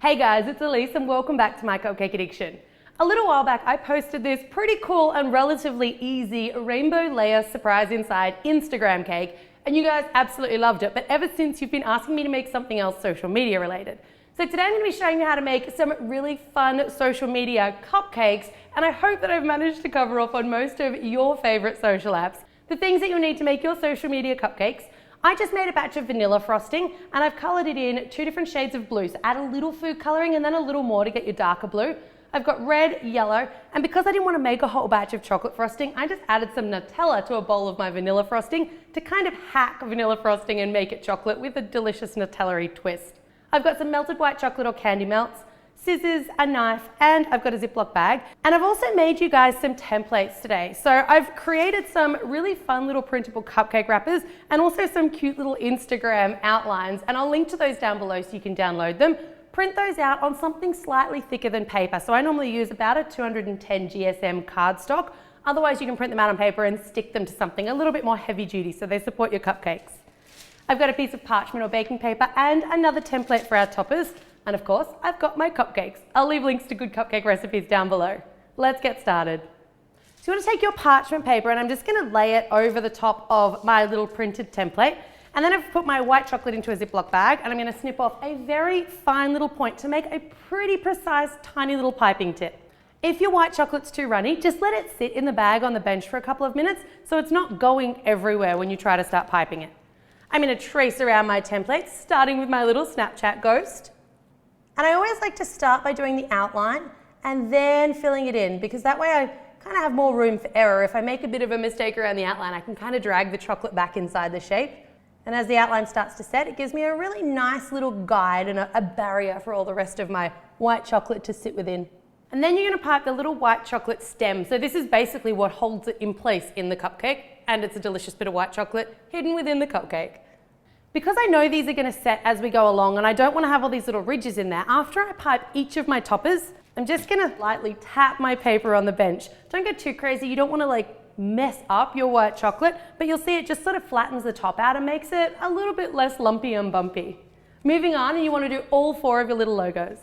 Hey guys, it's Elise and welcome back to My Cupcake Addiction. A little while back I posted this pretty cool and relatively easy rainbow layer surprise inside Instagram cake and you guys absolutely loved it, but ever since you've been asking me to make something else social media related. So today I'm going to be showing you how to make some really fun social media cupcakes, and I hope that I've managed to cover off on most of your favorite social apps. The things that you'll need to make your social media cupcakes. I just made a batch of vanilla frosting and I've colored it in 2 different shades of blue. So add a little food coloring and then a little more to get your darker blue. I've got red, yellow, and because I didn't want to make a whole batch of chocolate frosting, I just added some Nutella to a bowl of my vanilla frosting to kind of hack vanilla frosting and make it chocolate with a delicious Nutella-y twist. I've got some melted white chocolate or candy melts, scissors, a knife, and I've got a Ziploc bag. And I've also made you guys some templates today. So I've created some really fun little printable cupcake wrappers and also some cute little Instagram outlines, and I'll link to those down below so you can download them. Print those out on something slightly thicker than paper. So I normally use about a 210 GSM cardstock. Otherwise you can print them out on paper and stick them to something a little bit more heavy duty so they support your cupcakes. I've got a piece of parchment or baking paper and another template for our toppers. And of course, I've got my cupcakes. I'll leave links to good cupcake recipes down below. Let's get started. So you want to take your parchment paper and I'm just going to lay it over the top of my little printed template. And then I've put my white chocolate into a Ziploc bag and I'm going to snip off a very fine little point to make a pretty precise tiny little piping tip. If your white chocolate's too runny, just let it sit in the bag on the bench for a couple of minutes so it's not going everywhere when you try to start piping it. I'm going to trace around my template, starting with my little Snapchat ghost. And I always like to start by doing the outline and then filling it in, because that way I kind of have more room for error. If I make a bit of a mistake around the outline, I can kind of drag the chocolate back inside the shape. And as the outline starts to set, it gives me a really nice little guide and a barrier for all the rest of my white chocolate to sit within. And then you're going to pipe the little white chocolate stem. So this is basically what holds it in place in the cupcake, and it's a delicious bit of white chocolate hidden within the cupcake. Because I know these are going to set as we go along and I don't want to have all these little ridges in there, after I pipe each of my toppers, I'm just going to lightly tap my paper on the bench. Don't get too crazy. You don't want to mess up your white chocolate, but you'll see it just sort of flattens the top out and makes it a little bit less lumpy and bumpy. Moving on, and you want to do all 4 of your little logos.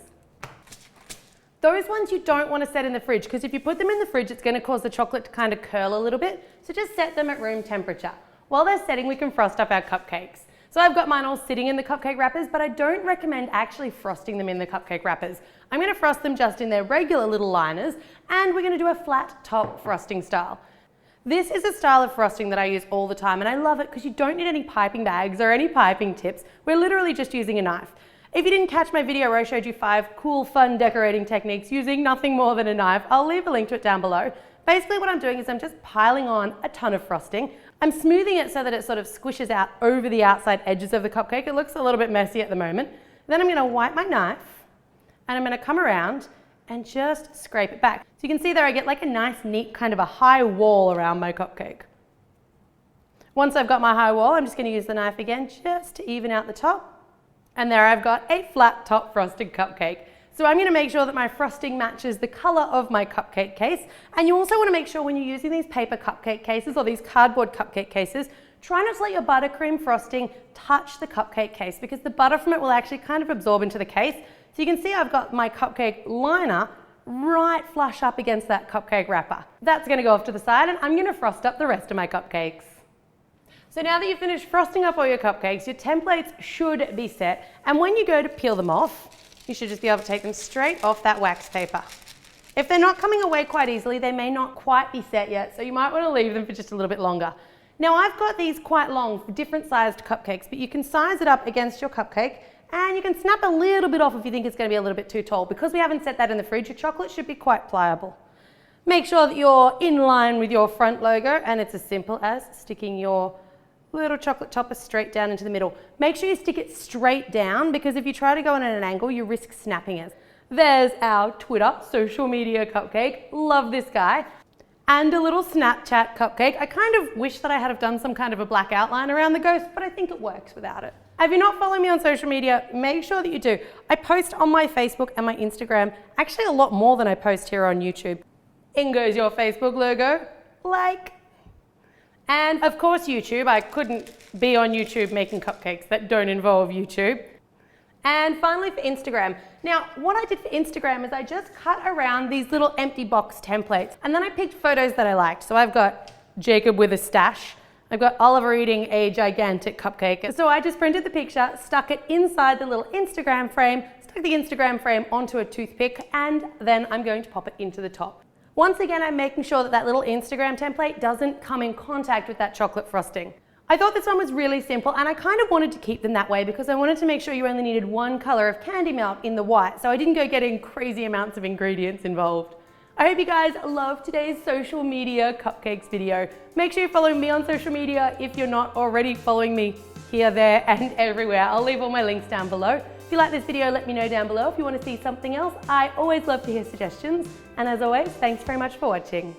Those ones you don't want to set in the fridge, because if you put them in the fridge, it's going to cause the chocolate to kind of curl a little bit. So just set them at room temperature. While they're setting, we can frost up our cupcakes. So I've got mine all sitting in the cupcake wrappers, but I don't recommend actually frosting them in the cupcake wrappers. I'm going to frost them just in their regular little liners, and we're going to do a flat top frosting style. This is a style of frosting that I use all the time, and I love it because you don't need any piping bags or any piping tips. We're literally just using a knife. If you didn't catch my video where I showed you 5 cool, fun decorating techniques using nothing more than a knife, I'll leave a link to it down below. Basically what I'm doing is I'm just piling on a ton of frosting. I'm smoothing it so that it sort of squishes out over the outside edges of the cupcake. It looks a little bit messy at the moment. Then I'm going to wipe my knife and I'm going to come around and just scrape it back. So you can see there I get a nice, neat kind of a high wall around my cupcake. Once I've got my high wall, I'm just going to use the knife again just to even out the top. And there I've got a flat top frosted cupcake. So I'm going to make sure that my frosting matches the color of my cupcake case. And you also want to make sure when you're using these paper cupcake cases or these cardboard cupcake cases, try not to let your buttercream frosting touch the cupcake case, because the butter from it will actually kind of absorb into the case. So you can see I've got my cupcake liner right flush up against that cupcake wrapper. That's going to go off to the side, and I'm going to frost up the rest of my cupcakes. So now that you've finished frosting up all your cupcakes, your templates should be set, and when you go to peel them off, you should just be able to take them straight off that wax paper. If they're not coming away quite easily, they may not quite be set yet, so you might want to leave them for just a little bit longer. Now I've got these quite long for different sized cupcakes, but you can size it up against your cupcake and you can snap a little bit off if you think it's going to be a little bit too tall. Because we haven't set that in the fridge, your chocolate should be quite pliable. Make sure that you're in line with your front logo, and it's as simple as sticking your little chocolate topper straight down into the middle. Make sure you stick it straight down, because if you try to go in at an angle, you risk snapping it. There's our Twitter social media cupcake. Love this guy. And a little Snapchat cupcake. I kind of wish that I had have done some kind of a black outline around the ghost, but I think it works without it. If you're not following me on social media, make sure that you do. I post on my Facebook and my Instagram, actually a lot more than I post here on YouTube. In goes your Facebook logo, like. And of course YouTube. I couldn't be on YouTube making cupcakes that don't involve YouTube. And finally for Instagram. Now, what I did for Instagram is I just cut around these little empty box templates, and then I picked photos that I liked. So I've got Jacob with a stash. I've got Oliver eating a gigantic cupcake. So I just printed the picture, stuck it inside the little Instagram frame, stuck the Instagram frame onto a toothpick, and then I'm going to pop it into the top. Once again, I'm making sure that that little Instagram template doesn't come in contact with that chocolate frosting. I thought this one was really simple, and I kind of wanted to keep them that way because I wanted to make sure you only needed one color of candy melt in the white, so I didn't go getting crazy amounts of ingredients involved. I hope you guys loved today's social media cupcakes video. Make sure you follow me on social media if you're not already following me here, there, and everywhere. I'll leave all my links down below. If you like this video, let me know down below. If you want to see something else, I always love to hear suggestions. And as always, thanks very much for watching.